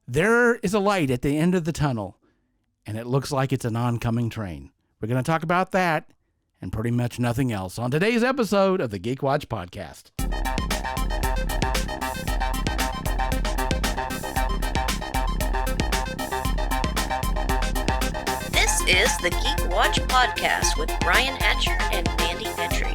There is a light at the end of the tunnel, and it looks like it's an oncoming train. We're going to talk about that and pretty much nothing else on today's episode of the Geek Watch Podcast. This is the Geek Watch Podcast with Brian Hatcher and Mandy Petrie.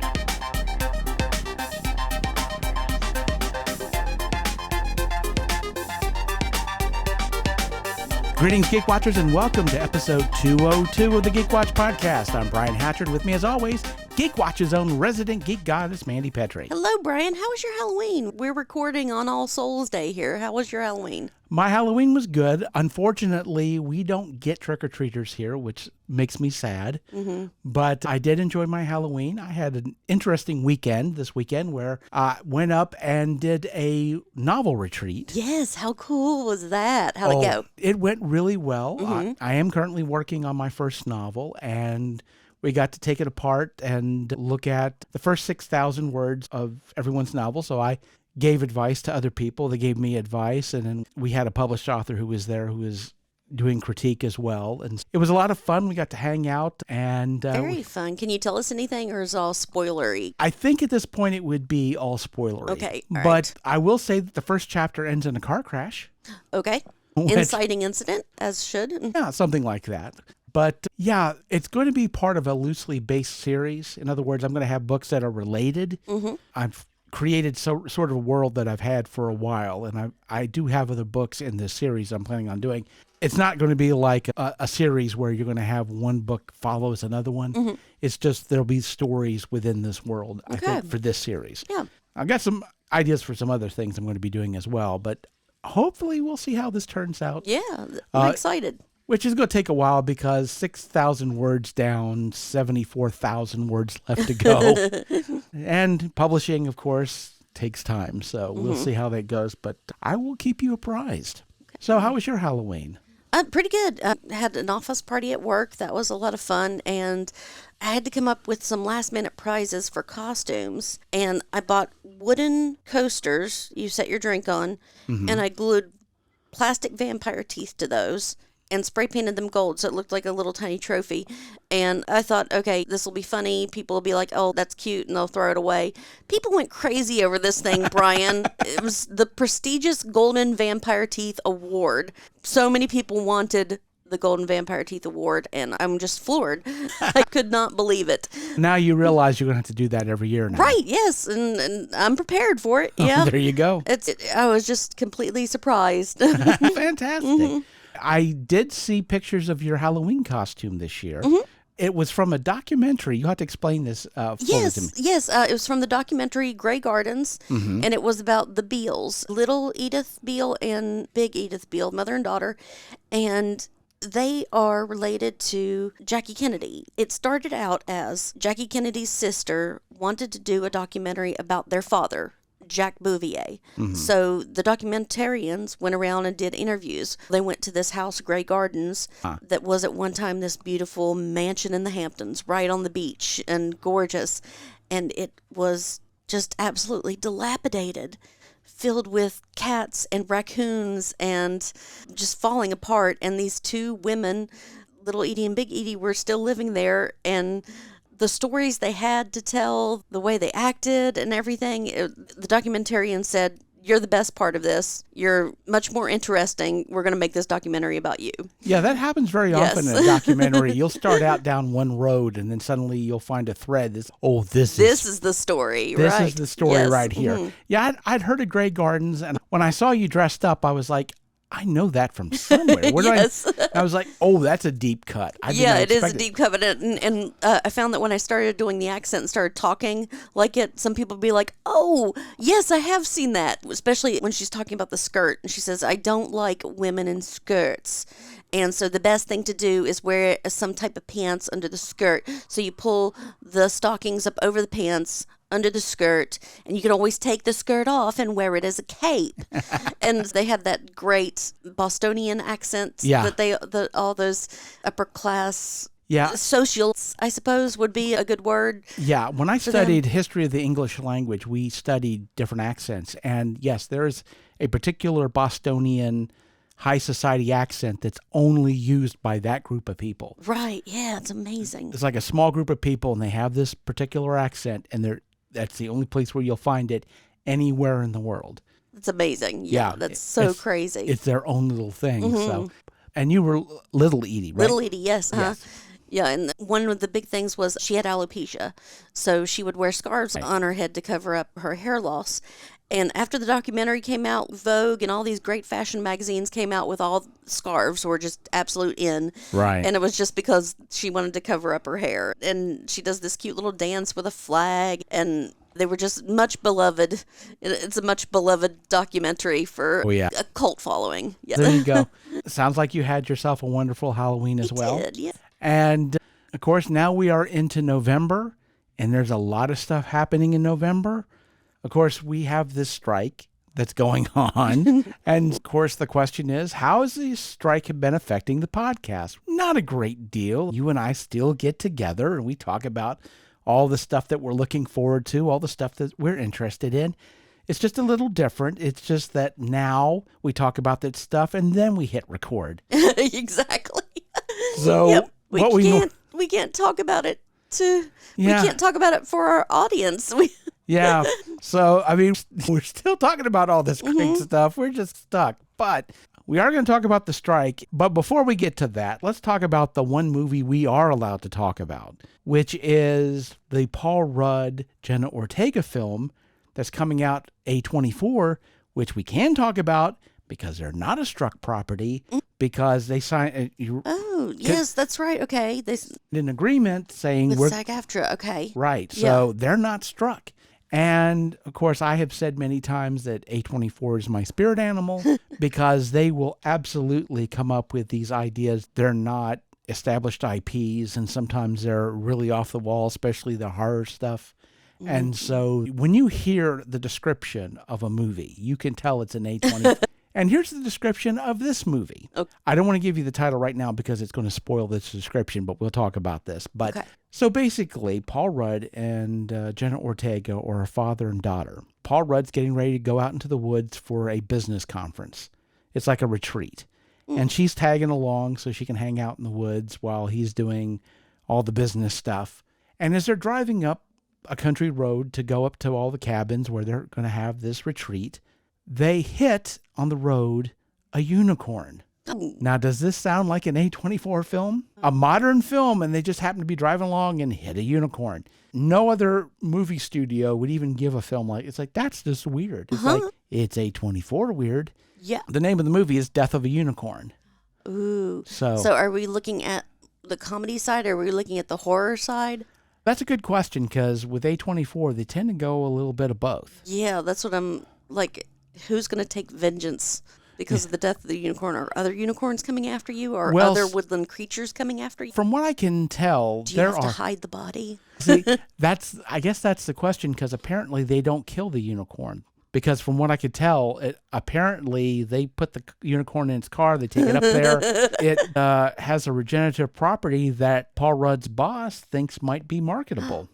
Greetings, Geek Watchers, and welcome to episode 202 of the Geek Watch Podcast. I'm Brian Hatcher, with me as always, Geek Watch's own resident geek goddess, Mandy Petrie. Hello, Brian. How was your Halloween? We're recording on All Souls Day here. How was your Halloween? My Halloween was good. Unfortunately, we don't get trick-or-treaters here, which makes me sad. But I did enjoy my Halloween. I had an interesting weekend this weekend where I went up and did a novel retreat. Yes. How cool was that? How'd it go? It went really well. I am currently working on my first novel, and we got to take it apart and look at the first 6,000 words of everyone's novel. So I gave advice to other people. They gave me advice. And then we had a published author who was there who was doing critique as well. And it was a lot of fun. We got to hang out. And Very fun. Can you tell us anything, or is it all spoilery? I think at this point it would be all spoilery. Okay. All but right. I will say that the first chapter ends in a car crash. Okay. Which- Inciting incident, as should. Yeah, something like that. But yeah, it's going to be part of a loosely based series. In other words, I'm going to have books that are related. I've created sort of a world that I've had for a while, and I do have other books in this series I'm planning on doing. It's not going to be like a series where you're going to have one book follows another one. It's just there'll be stories within this world, I think, for this series. Yeah. I've got some ideas for some other things I'm going to be doing as well, but hopefully we'll see how this turns out. Yeah. I'm excited. Which is going to take a while because 6,000 words down, 74,000 words left to go. And publishing, of course, takes time. So we'll see how that goes. But I will keep you apprised. Okay. So how was your Halloween? Pretty good. I had an office party at work. That was a lot of fun. And I had to come up with some last-minute prizes for costumes. And I bought wooden coasters you set your drink on. And I glued plastic vampire teeth to those and spray painted them gold so it looked like a little tiny trophy. And I thought, okay, this will be funny. People will be like, oh, that's cute, and they'll throw it away. People went crazy over this thing, Brian. It was the prestigious Golden Vampire Teeth Award. So many people wanted the Golden Vampire Teeth Award, and I'm just floored. I could not believe it. Now you realize you're going to have to do that every year now. Right, yes, and I'm prepared for it. Yeah. There you go. I was just completely surprised. Fantastic. I did see pictures of your Halloween costume this year. It was from a documentary. You have to explain this fully to me. Yes. It was from the documentary Grey Gardens, and it was about the Beals, little Edith Beale and big Edith Beale, mother and daughter, and they are related to Jackie Kennedy. It started out as Jackie Kennedy's sister wanted to do a documentary about their father, Jack Bouvier. So the documentarians went around and did interviews. They went to this house, Grey Gardens, that was at one time this beautiful mansion in the Hamptons, right on the beach and gorgeous. And it was just absolutely dilapidated, filled with cats and raccoons and just falling apart. And these two women, Little Edie and Big Edie, were still living there, and the stories they had to tell, the way they acted and everything, the documentarian said, you're the best part of this. You're much more interesting. We're going to make this documentary about you. Yeah, that happens very often in a documentary. You'll start out down one road, and then suddenly you'll find a thread. This is the story, this right? is the story right here. Yeah, I'd heard of Grey Gardens, and when I saw you dressed up, I was like, I know that from somewhere. Where I was like, oh, that's a deep cut. It is a deep cut. And I found that when I started doing the accent and started talking like it, some people would be like, oh, yes, I have seen that. Especially when she's talking about the skirt. And she says, I don't like women in skirts. And so the best thing to do is wear some type of pants under the skirt. So you pull the stockings up over the pants, under the skirt, and you can always take the skirt off and wear it as a cape. And they had that great Bostonian accent that all those upper class socials, I suppose, would be a good word. Yeah, when I studied history of the English language, we studied different accents. And yes, there is a particular Bostonian high society accent that's only used by that group of people. Right. Yeah, it's amazing. It's like a small group of people, and they have this particular accent, and that's the only place where you'll find it anywhere in the world. It's amazing. Yeah, that's so crazy. It's their own little thing. So, and you were Little Edie, right? Little Edie, yes. Yes. Yeah, and one of the big things was she had alopecia. So she would wear scarves on her head to cover up her hair loss. And after the documentary came out, Vogue and all these great fashion magazines came out with all scarves were just absolute in. Right. And it was just because she wanted to cover up her hair. And she does this cute little dance with a flag. And they were just much beloved. It's a much beloved documentary for a cult following. Yeah. There you go. Sounds like you had yourself a wonderful Halloween as well. Did, yeah. And, of course, now we are into November, and there's a lot of stuff happening in November. Of course, we have this strike that's going on. And, of course, the question is, how has this strike been affecting the podcast? Not a great deal. You and I still get together, and we talk about all the stuff that we're looking forward to, all the stuff that we're interested in. It's just a little different. It's just that now we talk about that stuff, and then we hit record. Exactly. So we can't talk about it we can't talk about it for our audience. Yeah. So, I mean, we're still talking about all this great stuff. We're just stuck. But we are going to talk about the strike. But before we get to that, let's talk about the one movie we are allowed to talk about, which is the Paul Rudd, Jenna Ortega film that's coming out A24, which we can talk about because they're not a struck property, because they signed yes, that's right. Okay. They an agreement saying with SAG-AFTRA. Okay. Right. So they're not struck. And, of course, I have said many times that A24 is my spirit animal because they will absolutely come up with these ideas. They're not established IPs, and sometimes they're really off the wall, especially the horror stuff. And so when you hear the description of a movie, you can tell it's an A24. And here's the description of this movie. Okay. I don't want to give you the title right now because it's going to spoil this description, but we'll talk about this. But So basically, Paul Rudd and Jenna Ortega are a father and daughter. Paul Rudd's getting ready to go out into the woods for a business conference. It's like a retreat. And she's tagging along so she can hang out in the woods while he's doing all the business stuff. And as they're driving up a country road to go up to all the cabins where they're going to have this retreat, they hit on the road a unicorn. Now, does this sound like an A24 film? A modern film, and they just happen to be driving along and hit a unicorn. No other movie studio would even give a film like, it's like, that's just weird. It's like, it's A24 weird. Yeah. The name of the movie is Death of a Unicorn. Ooh. So are we looking at the comedy side, or are we looking at the horror side? That's a good question, because with A24, they tend to go a little bit of both. Yeah, that's what I'm like. Who's going to take vengeance because of the death of the unicorn? Are other unicorns coming after you, or other woodland creatures coming after you? From what I can tell, do you have to hide the body? See, I guess that's the question, because apparently they don't kill the unicorn. Because from what I could tell, apparently they put the unicorn in its car, they take it up there. It has a regenerative property that Paul Rudd's boss thinks might be marketable.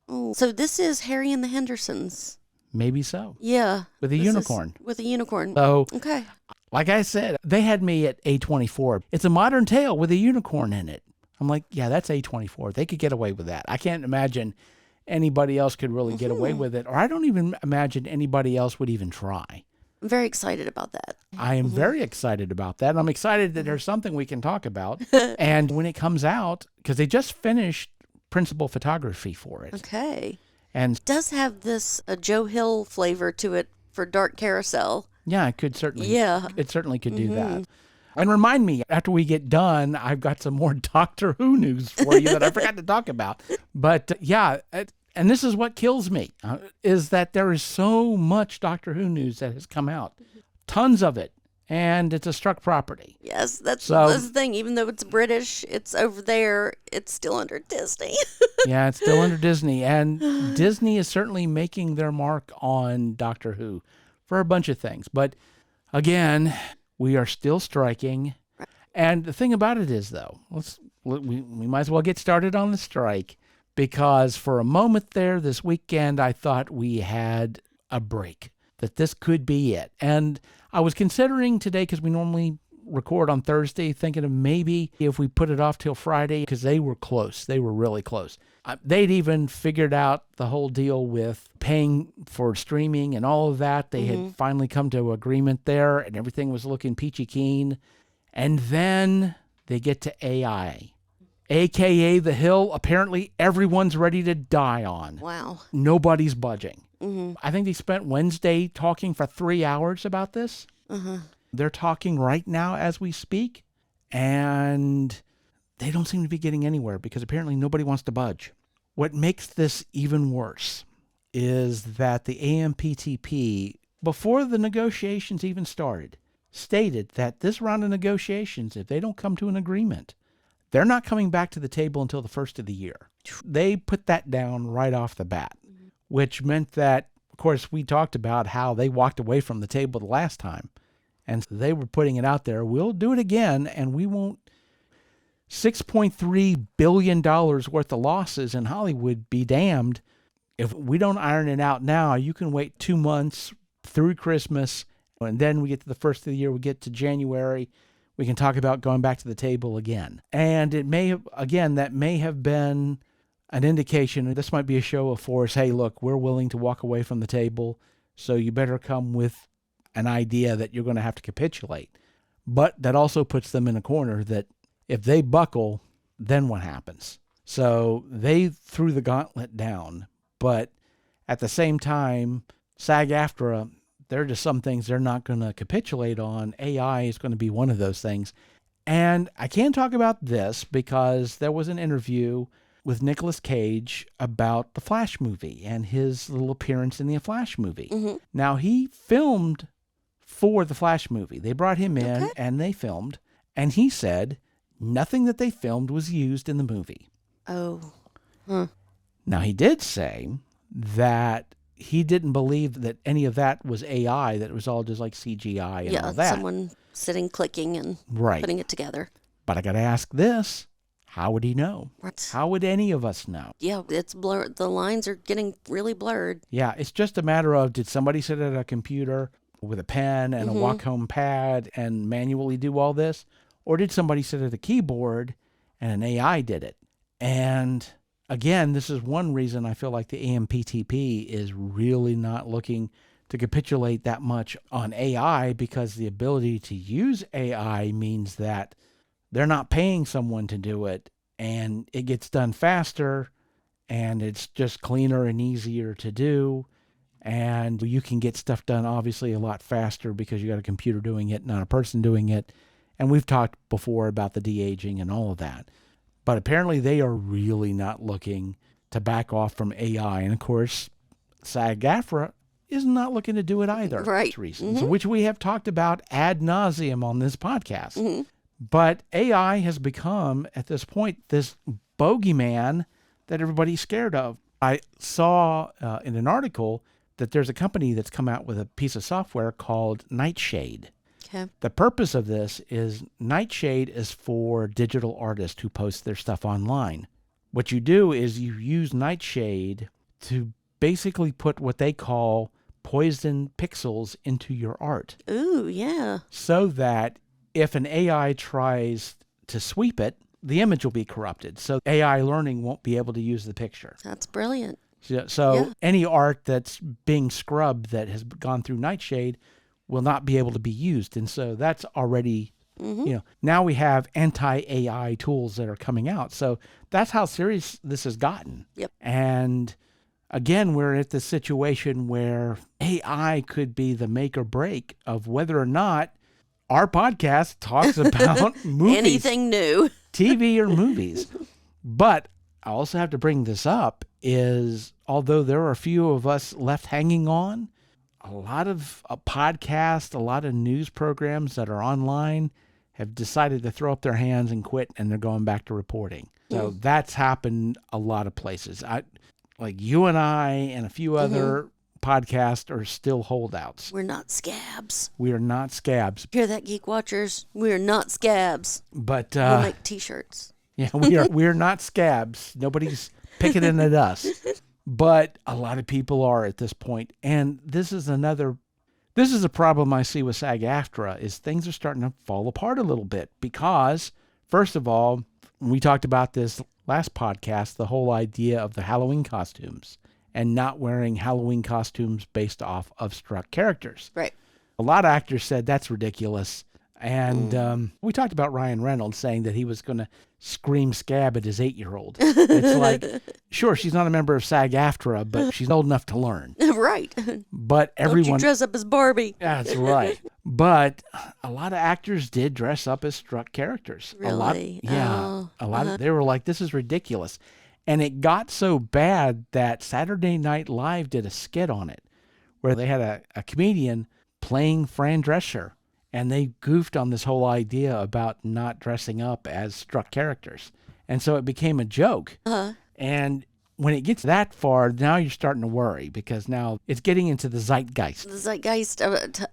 Oh, so this is Harry and the Hendersons. Maybe so. Yeah. With a unicorn. With a unicorn. So, okay. Like I said, they had me at A24. It's a modern tale with a unicorn in it. I'm like, yeah, that's A24. They could get away with that. I can't imagine anybody else could really get away with it. Or I don't even imagine anybody else would even try. I'm very excited about that. I am very excited about that. I'm excited that there's something we can talk about. And when it comes out, because they just finished principal photography for it. Okay. And it does have this Joe Hill flavor to it for Dark Carousel. Yeah, it could certainly. Yeah. It certainly could do that. And remind me, after we get done, I've got some more Doctor Who news for you that I forgot to talk about. But and this is what kills me, is that there is so much Doctor Who news that has come out. Tons of it. And it's a struck property. Yes, that's the thing. Even though it's British, it's over there, it's still under Disney. Yeah, it's still under Disney. And Disney is certainly making their mark on Doctor Who for a bunch of things. But again, we are still striking. And the thing about it is, though, we might as well get started on the strike, because for a moment there this weekend, I thought we had a break, that this could be it. And I was considering today, because we normally record on Thursday, thinking of maybe if we put it off till Friday, because they were close. They were really close. They'd even figured out the whole deal with paying for streaming and all of that. They had finally come to agreement there, and everything was looking peachy keen. And then they get to AI, a.k.a. the hill apparently everyone's ready to die on. Wow. Nobody's budging. I think they spent Wednesday talking for 3 hours about this. They're talking right now as we speak, and they don't seem to be getting anywhere because apparently nobody wants to budge. What makes this even worse is that the AMPTP, before the negotiations even started, stated that this round of negotiations, if they don't come to an agreement, they're not coming back to the table until the first of the year. They put that down right off the bat, which meant that, of course, we talked about how they walked away from the table the last time. And they were putting it out there, we'll do it again, and we won't. $6.3 billion worth of losses in Hollywood, be damned. If we don't iron it out now, you can wait 2 months through Christmas, and then we get to the first of the year, we get to January, we can talk about going back to the table again. And it may have, again, that may have been an indication, this might be a show of force, hey, look, we're willing to walk away from the table, so you better come with an idea that you're going to have to capitulate. But that also puts them in a corner that if they buckle, then what happens? So they threw the gauntlet down, but at the same time, SAG-AFTRA, there are just some things they're not going to capitulate on. AI is going to be one of those things. And I can talk about this because there was an interview with Nicolas Cage about the Flash movie and his little appearance in the Flash movie. Now, he filmed for the Flash movie. They brought him in and they filmed, and he said nothing that they filmed was used in the movie. Oh. Now, he did say that he didn't believe that any of that was AI, that it was all just like CGI and all that. Yeah, someone sitting, clicking, and putting it together. But I got to ask this. How would he know? Right. How would any of us know? Yeah, it's blurred. The lines are getting really blurred. Yeah, it's just a matter of, did somebody sit at a computer with a pen and a walk-home pad and manually do all this? Or did somebody sit at a keyboard and an AI did it? And again, this is one reason I feel like the AMPTP is really not looking to capitulate that much on AI, because the ability to use AI means that they're not paying someone to do it, and it gets done faster, and it's just cleaner and easier to do. And you can get stuff done, obviously, a lot faster because you got a computer doing it, not a person doing it. And we've talked before about the de-aging and all of that. But apparently they are really not looking to back off from AI. And of course, SAG-AFTRA is not looking to do it either. Right. For reasons, which we have talked about ad nauseum on this podcast. But AI has become, at this point, this bogeyman that everybody's scared of. I saw in an article that there's a company that's come out with a piece of software called Nightshade. Okay. The purpose of this is Nightshade is for digital artists who post their stuff online. What you do is you use Nightshade to basically put what they call poison pixels into your art. Ooh, yeah. So that if an AI tries to sweep it, the image will be corrupted. So AI learning won't be able to use the picture. That's brilliant. So any art that's being scrubbed that has gone through Nightshade will not be able to be used. And so that's already, now we have anti-AI tools that are coming out. So that's how serious this has gotten. Yep. And again, we're at the situation where AI could be the make or break of whether or not our podcast talks about movies. Anything new. TV or movies. But I also have to bring this up is, although there are a few of us left hanging on, a lot of podcasts, a lot of news programs that are online have decided to throw up their hands and quit, and they're going back to reporting. So that's happened a lot of places. Like you and I and a few other podcasts are still holdouts. We're not scabs. We are not scabs. Hear that, Geek Watchers? We're not scabs. But we'll make t-shirts. Yeah, we're not scabs. Nobody's picketing at us. But a lot of people are at this point. And this is another This is a problem I see with SAG-AFTRA, is things are starting to fall apart a little bit because, first of all, we talked about this last podcast, the whole idea of the Halloween costumes and not wearing Halloween costumes based off of struck characters. Right. A lot of actors said that's ridiculous. And we talked about Ryan Reynolds saying that he was going to scream scab at his 8-year-old. It's like, sure, she's not a member of SAG-AFTRA, but she's old enough to learn. Right. But Don't everyone... you dress up as Barbie. That's right. But a lot of actors did dress up as struck characters. Really? A lot of, they were like, this is ridiculous. And it got so bad that Saturday Night Live did a skit on it where they had a comedian playing Fran Drescher. And they goofed on this whole idea about not dressing up as struck characters. And so it became a joke. And when it gets that far, now you're starting to worry because now it's getting into the zeitgeist. The zeitgeist.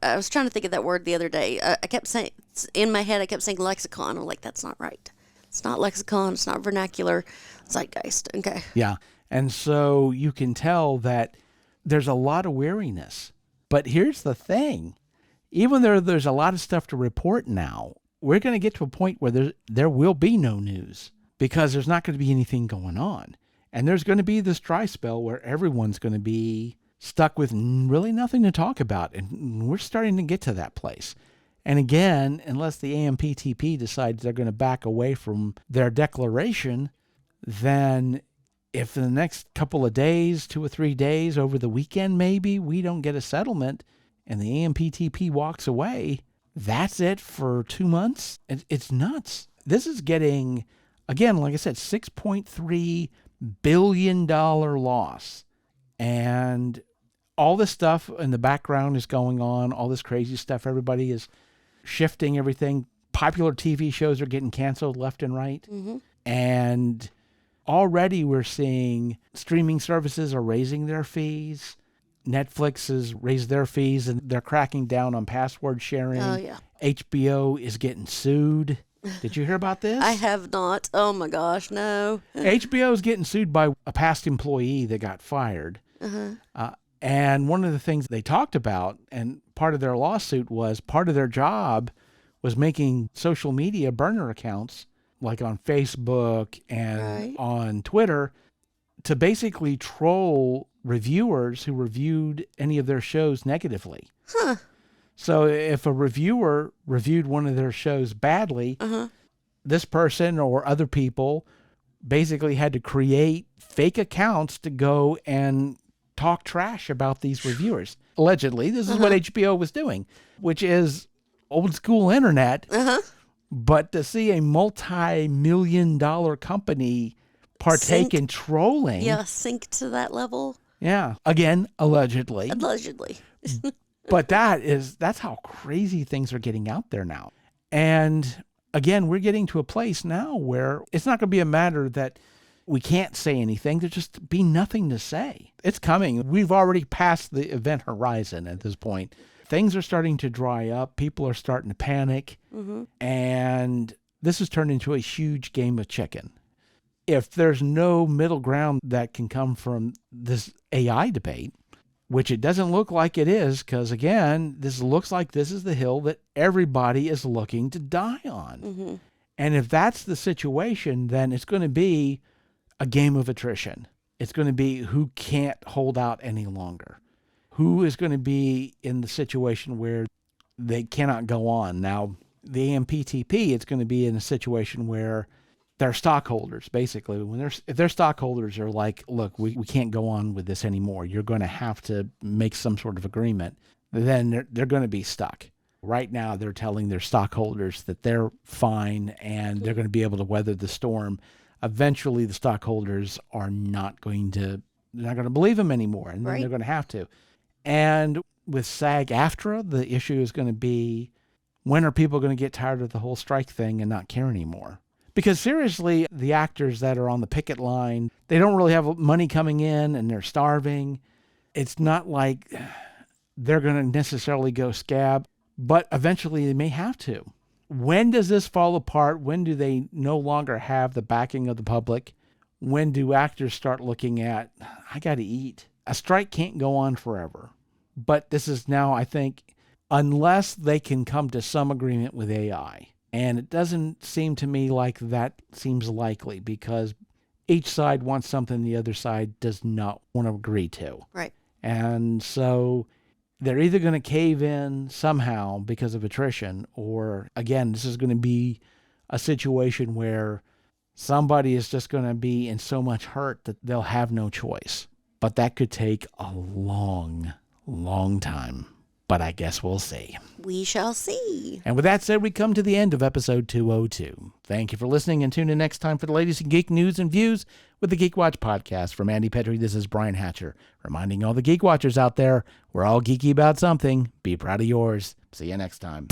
I was trying to think of that word the other day. I kept saying, in my head, I kept saying lexicon. I'm like, that's not right. It's not lexicon. It's not vernacular. Zeitgeist. Okay. Yeah. And so you can tell that there's a lot of weariness. But here's the thing. Even though there's a lot of stuff to report now, we're going to get to a point where there will be no news because there's not going to be anything going on. And there's going to be this dry spell where everyone's going to be stuck with really nothing to talk about. And we're starting to get to that place. And again, unless the AMPTP decides they're going to back away from their declaration, then if in the next couple of days, 2 or 3 days, over the weekend maybe, we don't get a settlement, and the AMPTP walks away, that's it for 2 months? It's nuts. This is getting, again, like I said, $6.3 billion loss. And all this stuff in the background is going on, all this crazy stuff. Everybody is shifting everything. Popular TV shows are getting canceled left and right. Mm-hmm. And already we're seeing streaming services are raising their fees. Netflix has raised their fees and they're cracking down on password sharing. Oh, yeah. HBO is getting sued. Did you hear about this? I have not. Oh, my gosh, no. HBO is getting sued by a past employee that got fired. And one of the things they talked about, and part of their lawsuit was part of their job was making social media burner accounts, like on Facebook and on Twitter, to basically troll reviewers who reviewed any of their shows negatively. So if a reviewer reviewed one of their shows badly, this person or other people basically had to create fake accounts to go and talk trash about these reviewers. Allegedly, this is what HBO was doing, which is old school internet. But to see a multi-million-dollar company partake in trolling. Yeah, sink to that level. Yeah. Again, allegedly. Allegedly. But that's how crazy things are getting out there now. And again, we're getting to a place now where it's not going to be a matter that we can't say anything. There'll just be nothing to say. It's coming. We've already passed the event horizon at this point. Things are starting to dry up. People are starting to panic. And this has turned into a huge game of chicken. If there's no middle ground that can come from this AI debate, which it doesn't look like it is, because again, this looks like this is the hill that everybody is looking to die on. And if that's the situation, then it's going to be a game of attrition. It's going to be who can't hold out any longer. Who is going to be in the situation where they cannot go on. Now, the AMPTP, it's going to be in a situation where their stockholders, basically, if their stockholders are like, look, we can't go on with this anymore, you're going to have to make some sort of agreement, then they're going to be stuck. Right now, they're telling their stockholders that they're fine and they're going to be able to weather the storm. Eventually, the stockholders are not going to believe them anymore, and then they're going to have to. And with SAG-AFTRA, the issue is going to be, when are people going to get tired of the whole strike thing and not care anymore? Because seriously, the actors that are on the picket line, they don't really have money coming in and they're starving. It's not like they're going to necessarily go scab, but eventually they may have to. When does this fall apart? When do they no longer have the backing of the public? When do actors start looking at, I got to eat? A strike can't go on forever. But this is now, I think, unless they can come to some agreement with AI. And it doesn't seem to me like that seems likely, because each side wants something the other side does not want to agree to. Right. And so they're either going to cave in somehow because of attrition, or again, this is going to be a situation where somebody is just going to be in so much hurt that they'll have no choice. But that could take a long, long time. But I guess we'll see. We shall see. And with that said, we come to the end of episode 202. Thank you for listening, and tune in next time for the latest in geek news and views with the Geek Watch podcast. For Mandy Petrie, this is Brian Hatcher, reminding all the Geek Watchers out there, we're all geeky about something. Be proud of yours. See you next time.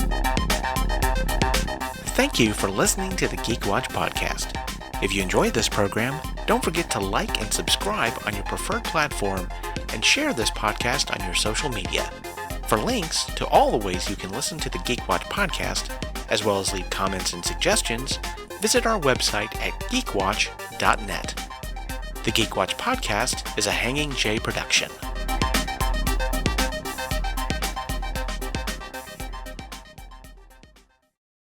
Thank you for listening to the Geek Watch podcast. If you enjoyed this program, don't forget to like and subscribe on your preferred platform and share this podcast on your social media. For links to all the ways you can listen to the Geek Watch podcast, as well as leave comments and suggestions, visit our website at geekwatch.net. The Geek Watch podcast is a Hanging J production.